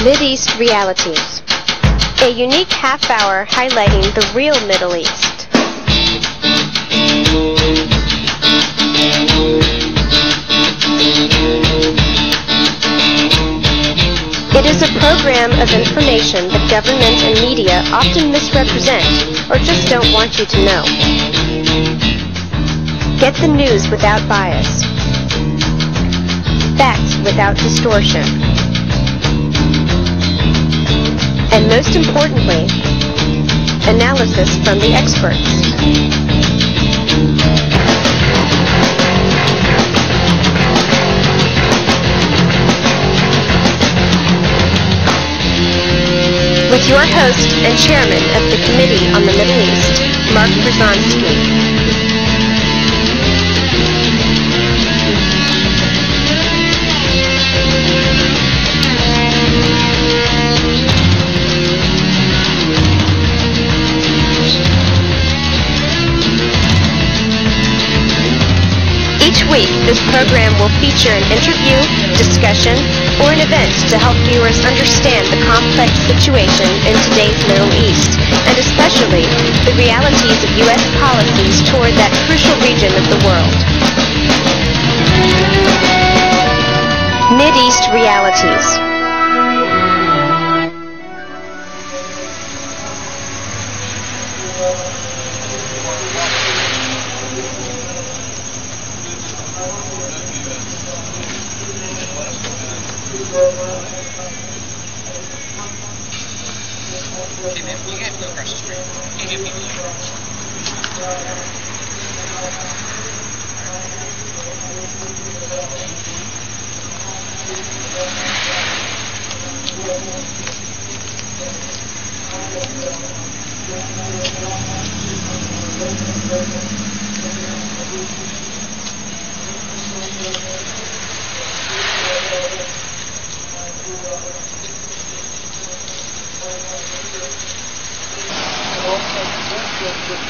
Mideast Realities, a unique half-hour highlighting the real Middle East. It is a program of information that government and media often misrepresent or just don't want you to know. Get the news without bias. Facts without distortion. And most importantly, analysis from the experts. With your host and chairman of the Committee on the Middle East, Mertv Svhs Sd. Each week, this program will feature an interview, discussion, or an event to help viewers understand the complex situation in today's Middle East, and especially the realities of U.S. policies toward that crucial region of the world. Mideast Realities.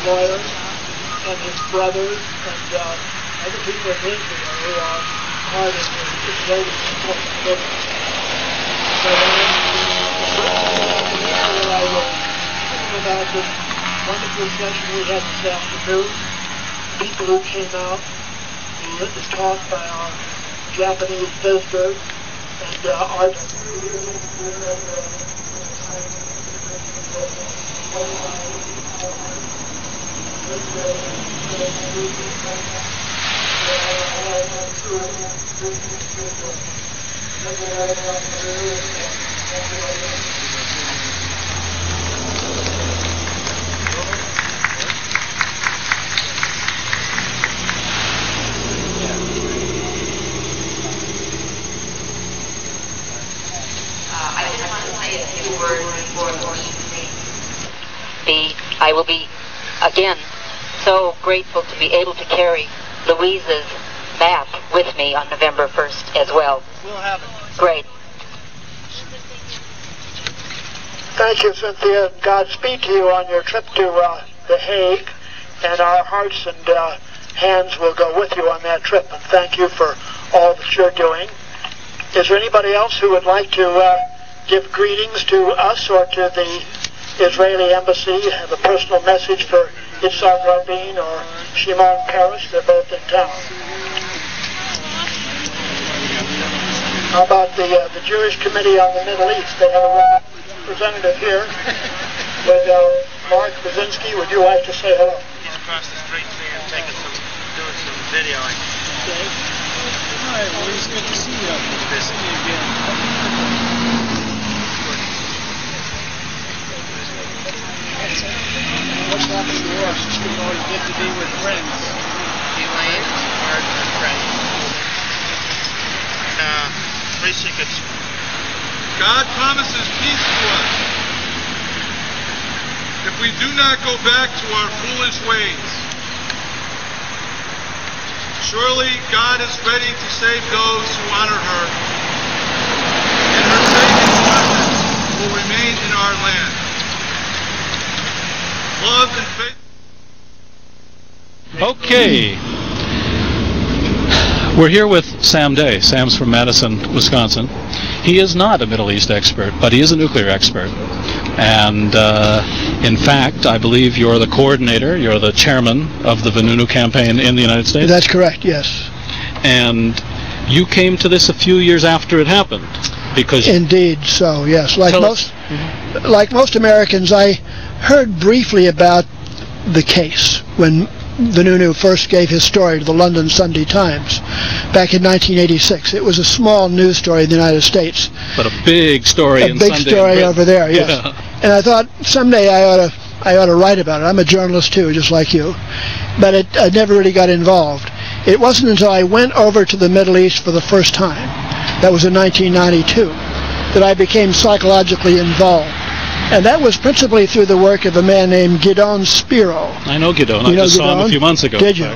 Lawyers and his brothers and other people in Israel who are part of the Israeli support movement. So I will talk about this wonderful session we had this afternoon. People who came out, the talk by our Japanese visitors and our I just want to say a few words before the meeting. I will be, again, so grateful to be able to carry Louise's map with me on November 1st as well. We'll have it. Great. Thank you, Cynthia. Godspeed to you on your trip to The Hague, and our hearts and hands will go with you on that trip, and thank you for all that you're doing. Is there anybody else who would like to give greetings to us or to the Israeli embassy, have a personal message for Yitzhak Rabin or Shimon Peres? They're both in town. How about the Jewish Committee on the Middle East? They have a representative here with Mark Brzezinski. Would you like to say hello? He's across the street here doing some videoing. Okay. Hi, well, it's good to see you. Good to see you again. What's happened to us? It's been always good to be with friends. Elaine, our friend. And 3 seconds. God promises peace to us if we do not go back to our foolish ways. Surely God is ready to save those who honor her, and her saving presence will remain in our land. Love and faith. Okay. We're here with Sam Day. Sam's from Madison, Wisconsin. He is not a Middle East expert, but he is a nuclear expert. And in fact, I believe you're the coordinator, you're the chairman of the Vanunu campaign in the United States? That's correct, yes. And you came to this a few years after it happened, because... Indeed so, yes. Like most Americans, I heard briefly about the case when Vanunu first gave his story to the London Sunday Times back in 1986. It was a small news story in the United States. But a big story in Sunday. A big story over there, yes. Yeah. And I thought someday I ought to write about it. I'm a journalist too, just like you. But I never really got involved. It wasn't until I went over to the Middle East for the first time, that was in 1992, that I became psychologically involved. And that was principally through the work of a man named Gideon Spiro. I know Gideon. I just saw him a few months ago. Did you?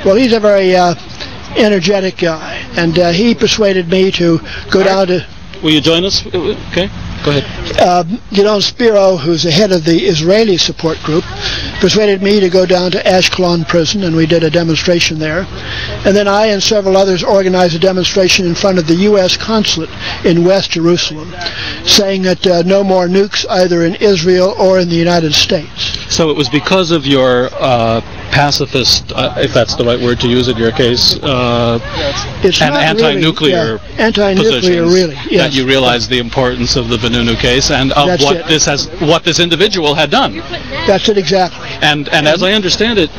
Well, he's a very energetic guy, and he persuaded me to go down to... Will you join us? Okay, go ahead. Gideon Spiro, who's the head of the Israeli support group, persuaded me to go down to Ashkelon prison, and we did a demonstration there. And then I and several others organized a demonstration in front of the U.S. consulate in West Jerusalem, saying that no more nukes either in Israel or in the United States. So it was because of your pacifist, if that's the right word to use in your case, it's and anti-nuclear anti-nuclear, really, yes. that you realized the importance of the Vanunu case and of what this individual had done. That's it, exactly. And as I understand it,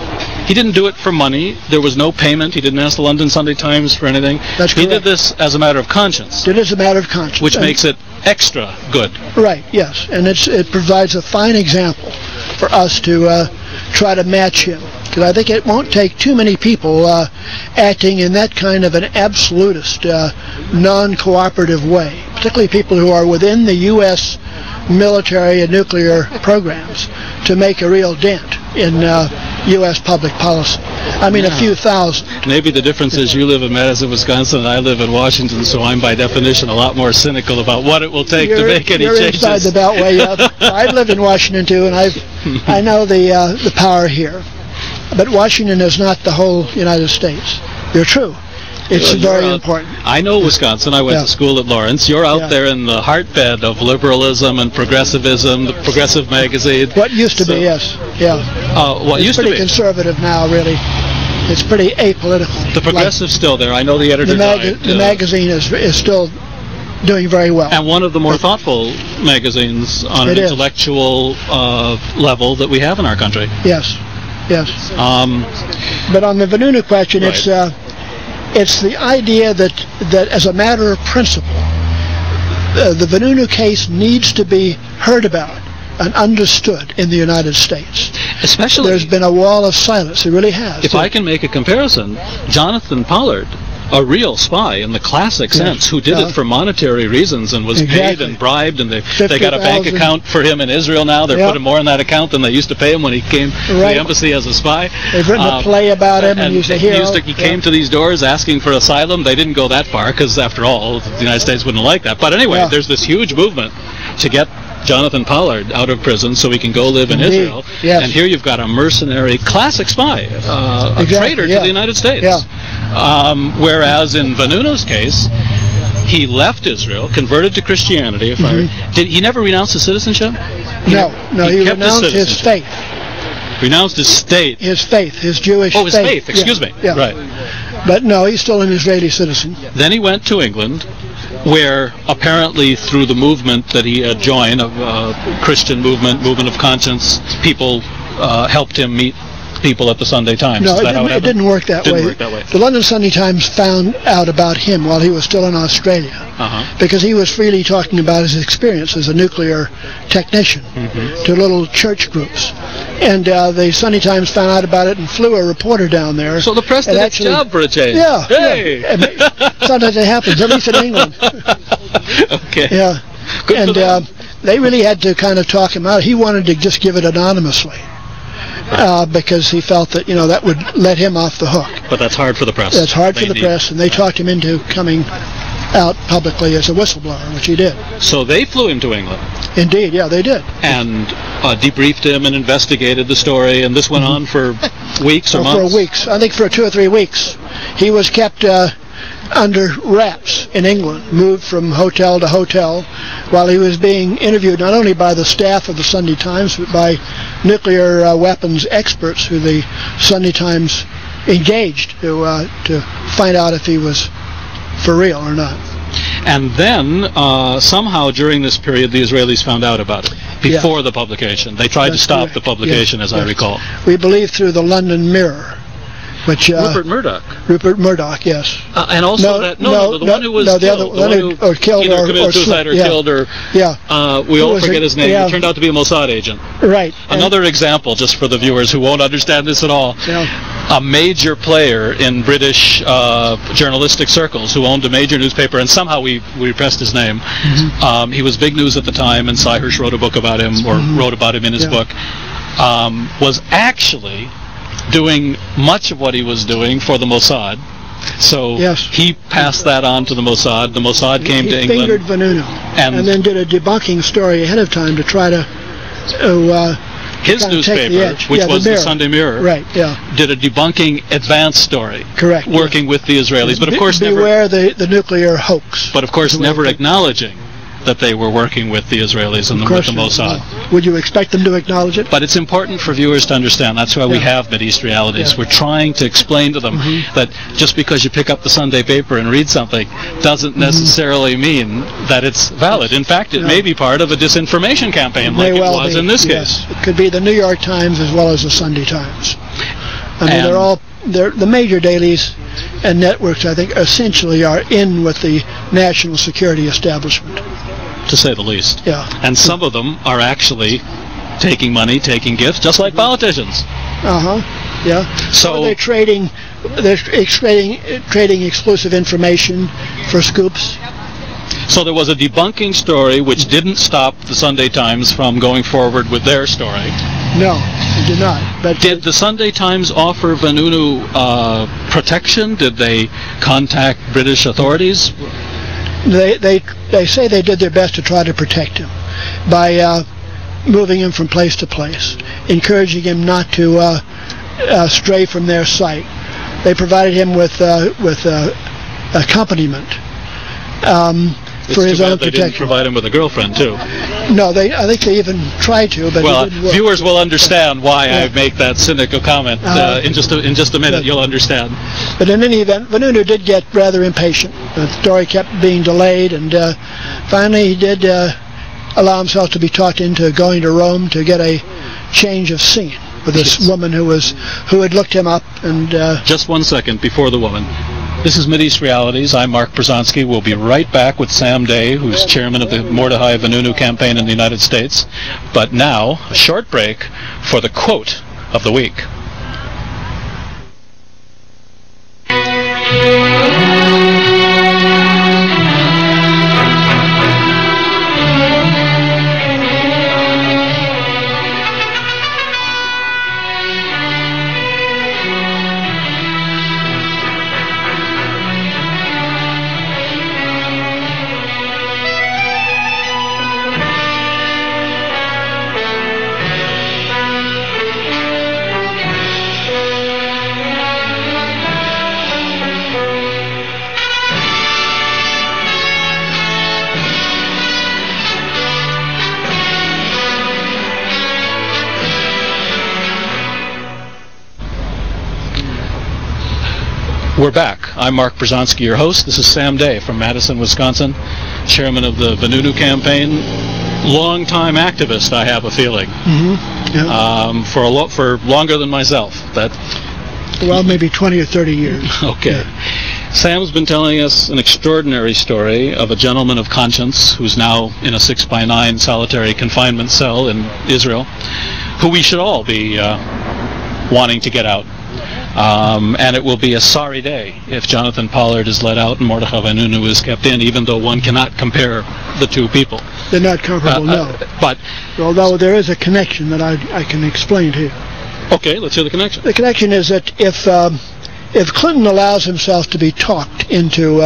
he didn't do it for money. There was no payment. He didn't ask the London Sunday Times for anything. That's correct. He did this as a matter of conscience. Did it as a matter of conscience. Which makes it extra good. Right, yes. And it provides a fine example for us to try to match him. Because I think it won't take too many people acting in that kind of an absolutist, non-cooperative way, particularly people who are within the U.S. military and nuclear programs, to make a real dent in U.S. public policy. I mean, a few thousand. Maybe the difference is you live in Madison, Wisconsin, and I live in Washington, so I'm by definition a lot more cynical about what it will take to make any changes. You're inside the Beltway. I've lived in Washington too, and I know the power here. But Washington is not the whole United States. You're true. It's very important. I know Wisconsin. I went to school at Lawrence. You're out there in the heartbed of liberalism and progressivism, the Progressive magazine. What used to be, yes. Yeah. What used to be? It's pretty conservative now, really. It's pretty apolitical. The Progressive's still there. I know the editor died. The magazine is still doing very well. And one of the more thoughtful magazines on an intellectual level that we have in our country. Yes. Yes. But on the Vanunu question, it's the idea that as a matter of principle, the Vanunu case needs to be heard about and understood in the United States. Especially, there's been a wall of silence. It really has. If I can make a comparison, Jonathan Pollard, a real spy in the classic sense, who did it for monetary reasons and was paid and bribed, and they got a bank account for him in Israel now. They're putting more in that account than they used to pay him when he came to the embassy as a spy. They've written a play about him, and he's a hero. He came to these doors asking for asylum. They didn't go that far, because after all, the United States wouldn't like that. But anyway, there's this huge movement to get Jonathan Pollard out of prison so he can go live in Israel. Yes. And here you've got a mercenary, classic spy, a traitor to the United States. Whereas in Vanunu's case, he left Israel, converted to Christianity. Did he never renounce his citizenship? No, he renounced his faith. Renounced his state. His faith, his Jewish faith. Oh, his faith, excuse me. Yeah. Right. But no, he's still an Israeli citizen. Then he went to England, where apparently through the movement that he had joined, a Christian movement of conscience, people helped him meet people at the Sunday Times. No, it didn't work that way. The London Sunday Times found out about him while he was still in Australia, because he was freely talking about his experience as a nuclear technician to little church groups. And the Sunday Times found out about it and flew a reporter down there. So the press did its job for a change. Yeah. Hey! Yeah. Sometimes it happens, at least in England. Okay. Yeah. Good and they really had to kind of talk him out. He wanted to just give it anonymously. Because he felt that, that would let him off the hook. But that's hard for the press. That's hard for the press, and they talked him into coming out publicly as a whistleblower, which he did. So they flew him to England. Indeed, yeah, they did. And debriefed him and investigated the story, and this went on for weeks or months? For weeks. I think for 2 or 3 weeks. He was kept under wraps in England, moved from hotel to hotel, while he was being interviewed not only by the staff of the Sunday Times, but by nuclear weapons experts who the Sunday Times engaged to find out if he was for real or not. And then, somehow during this period, the Israelis found out about it, before the publication. They tried to stop the publication, as I recall. We believe through the London Mirror, which... Rupert Murdoch. Rupert Murdoch, yes. And also the one who was killed, either committed suicide or killed, or... we all forget his name. He turned out to be a Mossad agent. Right. Another example, just for the viewers who won't understand this at all. A major player in British journalistic circles who owned a major newspaper, and somehow we repressed his name. He was big news at the time, and Cy Hirsch wrote a book about him, or wrote about him in his book, was actually doing much of what he was doing for the Mossad. So he passed that on to the Mossad. The Mossad came to England. He fingered Vanunu, and then did a debunking story ahead of time to try to... his newspaper, which was the Sunday Mirror, did a debunking advance story, working with the Israelis, but of course beware the nuclear hoax. But of course never acknowledging that they were working with the Israelis and with the Mossad. Would you expect them to acknowledge it? But it's important for viewers to understand. That's why we have Mideast Realities. We're trying to explain to them that just because you pick up the Sunday paper and read something doesn't necessarily mean that it's valid. In fact, it may be part of a disinformation campaign, like it was in this case. It could be the New York Times as well as the Sunday Times. I mean, they're the major dailies and networks, I think, essentially are in with the national security establishment, to say the least. And some of them are actually taking money, taking gifts, just like politicians. So they're trading exclusive information for scoops. So there was a debunking story which didn't stop the Sunday Times from going forward with their story. No, it did not. But did the Sunday Times offer Vanunu protection? Did they contact British authorities? They say they did their best to try to protect him by moving him from place to place, encouraging him not to stray from their sight. They provided him with accompaniment for his own protection. They didn't provide him with a girlfriend too. No, I think they even tried to, but it didn't work. Viewers will understand why I make that cynical comment in just a minute. You'll understand. But in any event, Vanunu did get rather impatient. The story kept being delayed, and finally he did allow himself to be talked into going to Rome to get a change of scene with this woman who had looked him up. And just 1 second before the woman. This is Mideast Realities. I'm Mark Brzezinski. We'll be right back with Sam Day, who's chairman of the Mordechai Vanunu campaign in the United States. But now, a short break for the quote of the week. We're back. I'm Mark Brzezinski, your host. This is Sam Day from Madison, Wisconsin, chairman of the Vanunu campaign. Long-time activist, I have a feeling. For longer than myself. Well, maybe 20 or 30 years. Okay. Sam's been telling us an extraordinary story of a gentleman of conscience who's now in a 6x9 solitary confinement cell in Israel, who we should all be wanting to get out. And it will be a sorry day if Jonathan Pollard is let out and Mordechai Vanunu is kept in, even though one cannot compare the two people. They're not comparable, no. But although there is a connection that I can explain to you. Okay, let's hear the connection. The connection is that if Clinton allows himself to be talked into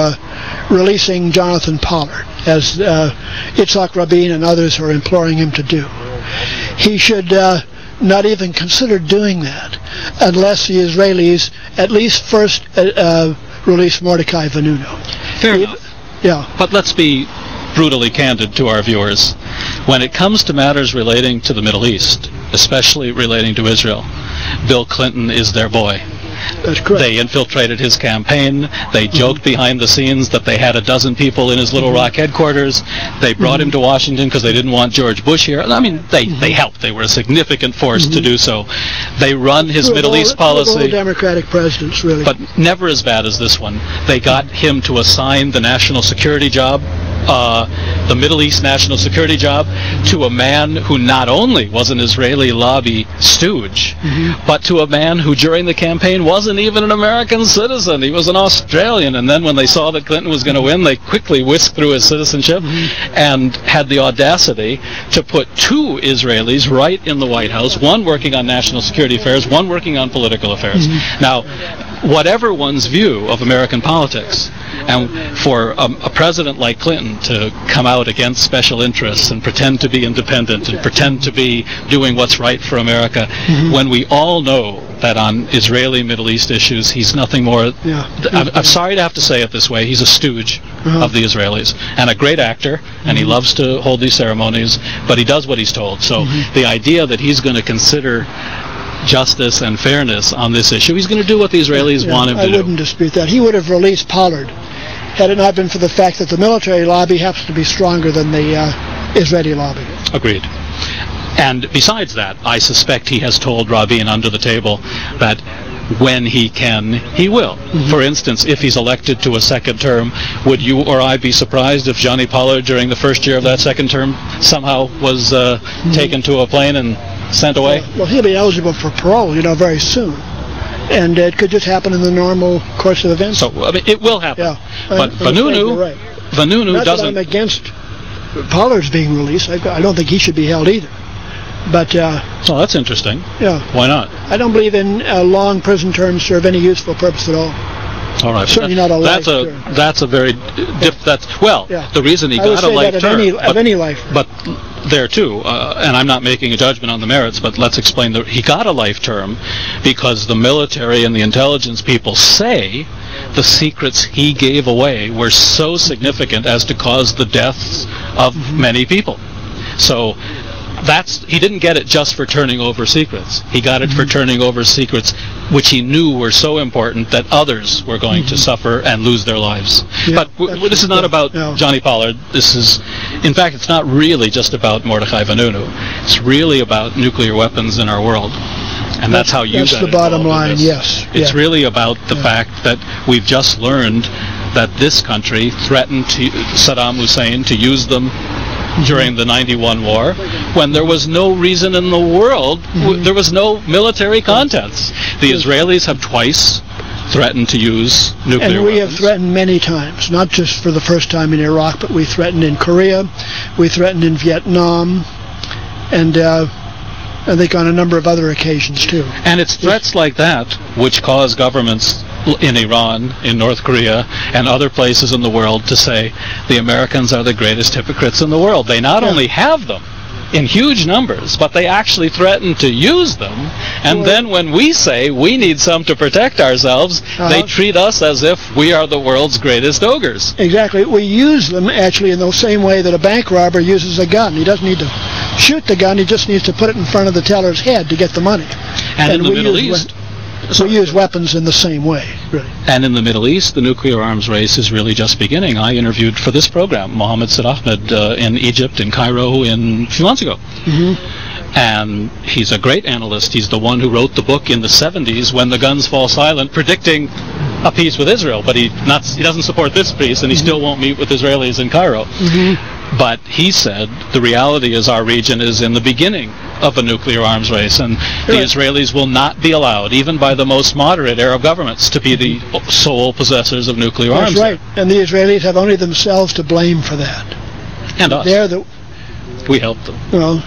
releasing Jonathan Pollard, as Yitzhak Rabin and others are imploring him to do, he should not even consider doing that unless the Israelis at least first release Mordecai Vanunu. Fair enough. Yeah. But let's be brutally candid to our viewers. When it comes to matters relating to the Middle East, especially relating to Israel, Bill Clinton is their boy. That's correct. They infiltrated his campaign. They joked behind the scenes that they had a dozen people in his Little Rock headquarters. They brought him to Washington because they didn't want George Bush here. I mean, they helped. They were a significant force to do so. They run his Middle East policy. All Democratic presidents, really. But never as bad as this one. They got him to assign the national security job, the Middle East national security job, to a man who not only was an Israeli lobby stooge, but to a man who during the campaign wasn't even an American citizen. He was an Australian. And then when they saw that Clinton was going to win, they quickly whisked through his citizenship and had the audacity to put two Israelis right in the White House, one working on national security affairs, one working on political affairs. Now, whatever one's view of American politics, and for a president like Clinton to come out against special interests and pretend to be independent and pretend to be doing what's right for America, when we all know that on Israeli Middle East issues he's nothing more. I'm sorry to have to say it this way, he's a stooge of the Israelis, and a great actor, and he loves to hold these ceremonies, but he does what he's told. So the idea that he's going to consider justice and fairness on this issue, he's going to do what the Israelis want him to do. I wouldn't dispute that. He would have released Pollard had it not been for the fact that the military lobby happens to be stronger than the Israeli lobby. Agreed. And besides that, I suspect he has told Rabin under the table that when he can, he will. For instance, if he's elected to a second term, would you or I be surprised if Johnny Pollard during the first year of that second term somehow was taken to a plane and sent away? Well, he'll be eligible for parole, very soon. And it could just happen in the normal course of events. So, I mean, it will happen. Yeah. But Vanunu Not doesn't... that I'm against Pollard's being released. I don't think he should be held either. But oh, that's interesting. Yeah. Why not? I don't believe in long prison terms serve any useful purpose at all. All right. Certainly not a life term. That's a very the reason he got a life term of any life. But there too, and I'm not making a judgment on the merits, but let's explain that he got a life term because the military and the intelligence people say the secrets he gave away were so significant as to cause the deaths of many people. So he didn't get it just for turning over secrets. He got it for turning over secrets which he knew were so important that others were going to suffer and lose their lives. Yeah, but this is not about Johnny Pollard. In fact, it's not really just about Mordecai Vanunu. It's really about nuclear weapons in our world. And that's how you got That's the bottom line, yes. It's really about the fact that we've just learned that this country threatened Saddam Hussein to use them during the 91 war, when there was no reason in the world, there was no military contents. The Israelis have twice threatened to use nuclear weapons. And we have threatened many times, not just for the first time in Iraq, but we threatened in Korea, we threatened in Vietnam, and I think on a number of other occasions too. And it's threats like that which cause governments in Iran, in North Korea, and other places in the world to say the Americans are the greatest hypocrites in the world. They not only have them in huge numbers, but they actually threaten to use them, and then when we say we need some to protect ourselves, they treat us as if we are the world's greatest ogres. Exactly. We use them actually in the same way that a bank robber uses a gun. He doesn't need to shoot the gun, he just needs to put it in front of the teller's head to get the money. And in the Middle East, we use weapons in the same way, really. And in the Middle East, the nuclear arms race is really just beginning. I interviewed for this program Mohammed Said Ahmed in Egypt, in Cairo, a few months ago. And he's a great analyst. He's the one who wrote the book in the 70s, When the Guns Fall Silent, predicting a peace with Israel. But he doesn't support this peace, and he still won't meet with Israelis in Cairo. But he said the reality is our region is in the beginning of a nuclear arms race, and the Israelis will not be allowed, even by the most moderate Arab governments, to be the sole possessors of nuclear arms. That's right. And the Israelis have only themselves to blame for that. And us. We helped them. Well,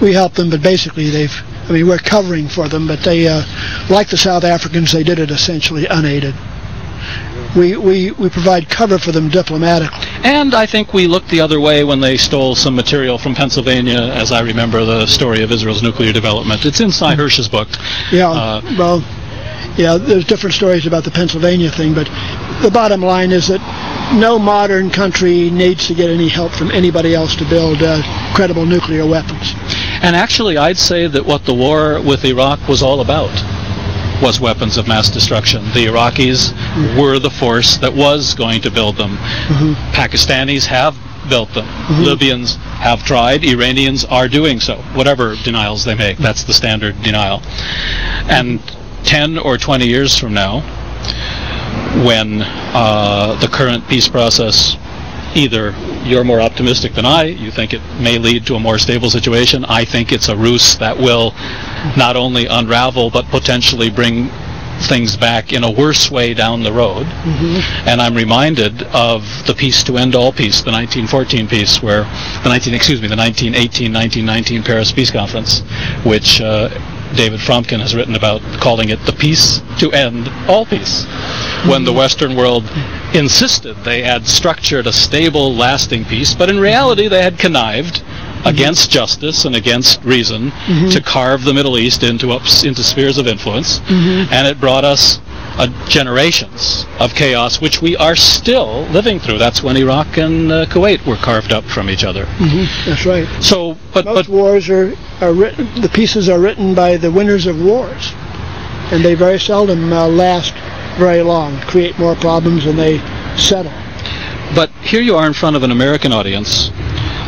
we helped them, but basically we're covering for them, but they, like the South Africans, they did it essentially unaided. We provide cover for them diplomatically. And I think we looked the other way when they stole some material from Pennsylvania, as I remember the story of Israel's nuclear development. It's in Cy Hirsch's book. Yeah, there's different stories about the Pennsylvania thing, but the bottom line is that no modern country needs to get any help from anybody else to build credible nuclear weapons. And actually, I'd say that what the war with Iraq was all about was weapons of mass destruction. The Iraqis were the force that was going to build them. Pakistanis have built them. Libyans have tried. Iranians are doing so. Whatever denials they make, that's the standard denial. And 10 or 20 years from now, when the current peace process, either you're more optimistic than I, you think it may lead to a more stable situation. I think it's a ruse that will not only unravel but potentially bring things back in a worse way down the road. And I'm reminded of the peace to end all peace, the 1914 peace, where the 1918-1919 Paris Peace Conference, which David Fromkin has written about, calling it the peace to end all peace. When the Western world insisted they had structured a stable, lasting peace, but in reality they had connived against justice and against reason to carve the Middle East into spheres of influence, and it brought us generations of chaos, which we are still living through. That's when Iraq and Kuwait were carved up from each other. That's right. So, most wars are written. The pieces are written by the winners of wars, and they very seldom last very long. Create more problems than they settle. But here you are in front of an American audience.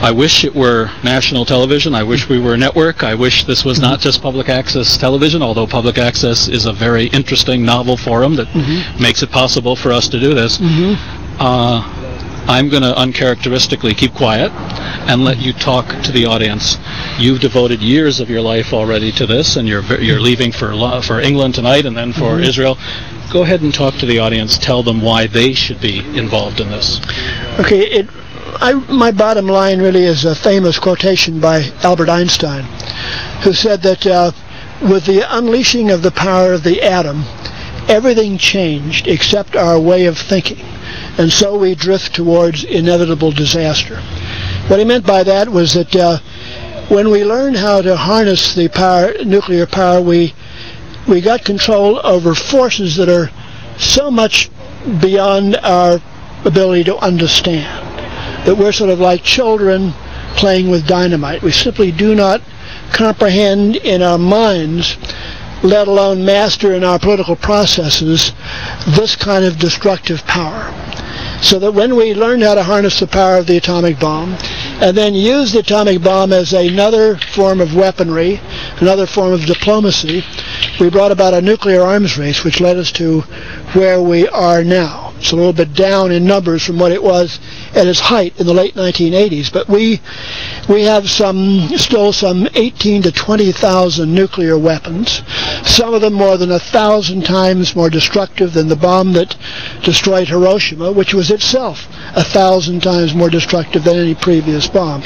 I wish it were national television. I wish we were a network. I wish this was not just public access television, although public access is a very interesting, novel forum that makes it possible for us to do this. I'm going to uncharacteristically keep quiet and let you talk to the audience. You've devoted years of your life already to this, and you're leaving for England tonight and then for Israel. Go ahead and talk to the audience. Tell them why they should be involved in this. Okay, my bottom line really is a famous quotation by Albert Einstein, who said that with the unleashing of the power of the atom, everything changed except our way of thinking, and so we drift towards inevitable disaster. What he meant by that was that when we learned how to harness the nuclear power, we got control over forces that are so much beyond our ability to understand, that we're sort of like children playing with dynamite. We simply do not comprehend in our minds, let alone master in our political processes, this kind of destructive power. So that when we learned how to harness the power of the atomic bomb, and then use the atomic bomb as another form of weaponry, another form of diplomacy, we brought about a nuclear arms race which led us to where we are now. It's a little bit down in numbers from what it was at its height in the late 1980s, but we have still some 18 to 20,000 nuclear weapons, some of them more than 1,000 times more destructive than the bomb that destroyed Hiroshima, which was itself 1,000 times more destructive than any previous bomb.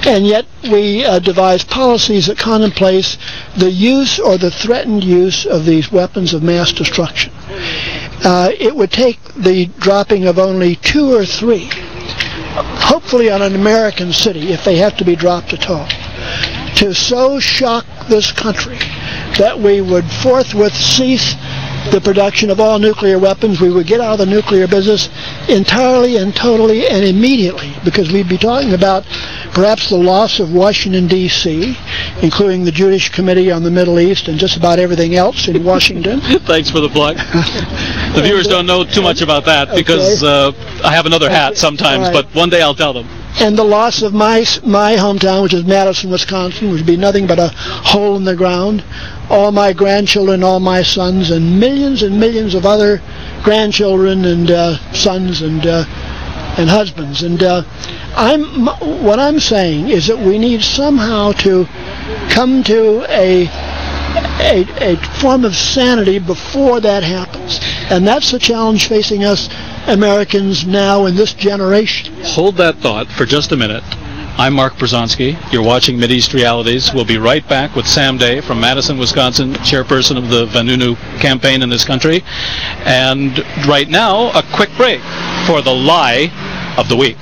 And yet we devise policies that contemplate the use or the threatened use of these weapons of mass destruction. It would take the dropping of only 2 or 3, hopefully on an American city, if they have to be dropped at all, to so shock this country that we would forthwith cease the production of all nuclear weapons. We would get out of the nuclear business entirely and totally and immediately, because we'd be talking about perhaps the loss of Washington, D.C., including the Jewish Committee on the Middle East and just about everything else in Washington. Thanks for the plug. The viewers don't know too much about that because I have another hat sometimes, but one day I'll tell them. And the loss of my hometown, which is Madison, Wisconsin, would be nothing but a hole in the ground. All my grandchildren, all my sons, and millions of other grandchildren and sons and husbands. And what I'm saying is that we need somehow to come to a form of sanity before that happens. And that's the challenge facing us Americans now in this generation. Hold that thought for just a minute. I'm Mark Brzezinski. You're watching Mideast Realities. We'll be right back with Sam Day from Madison, Wisconsin, chairperson of the Vanunu campaign in this country. And right now, a quick break for the lie of the week.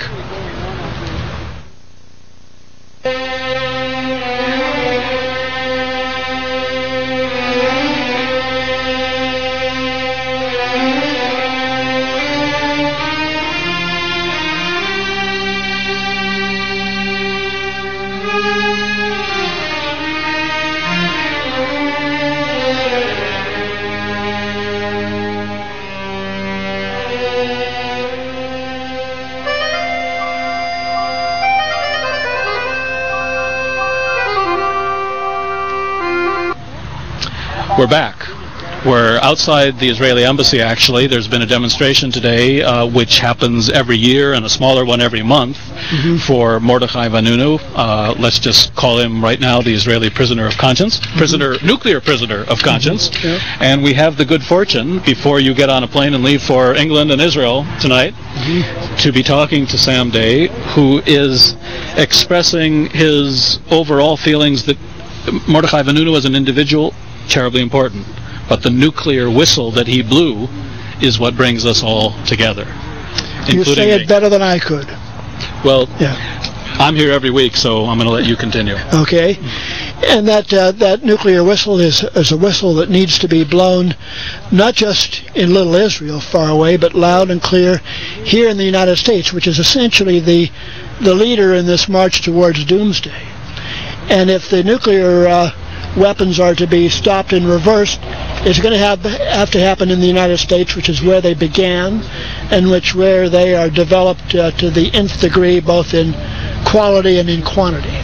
We're back. We're outside the Israeli embassy, actually. There's been a demonstration today, which happens every year, and a smaller one every month, for Mordechai Vanunu. Let's just call him right now the Israeli prisoner of conscience, nuclear prisoner of conscience. And we have the good fortune, before you get on a plane and leave for England and Israel tonight, to be talking to Sam Day, who is expressing his overall feelings that Mordechai Vanunu as an individual, terribly important. But the nuclear whistle that he blew is what brings us all together. You say it better than I could. Well, I'm here every week, so I'm going to let you continue. Okay. And that nuclear whistle is a whistle that needs to be blown not just in little Israel far away, but loud and clear here in the United States, which is essentially the leader in this march towards doomsday. And if the nuclear weapons are to be stopped and reversed, it's going to have to happen in the United States, which is where they began, and where they are developed to the nth degree, both in quality and in quantity.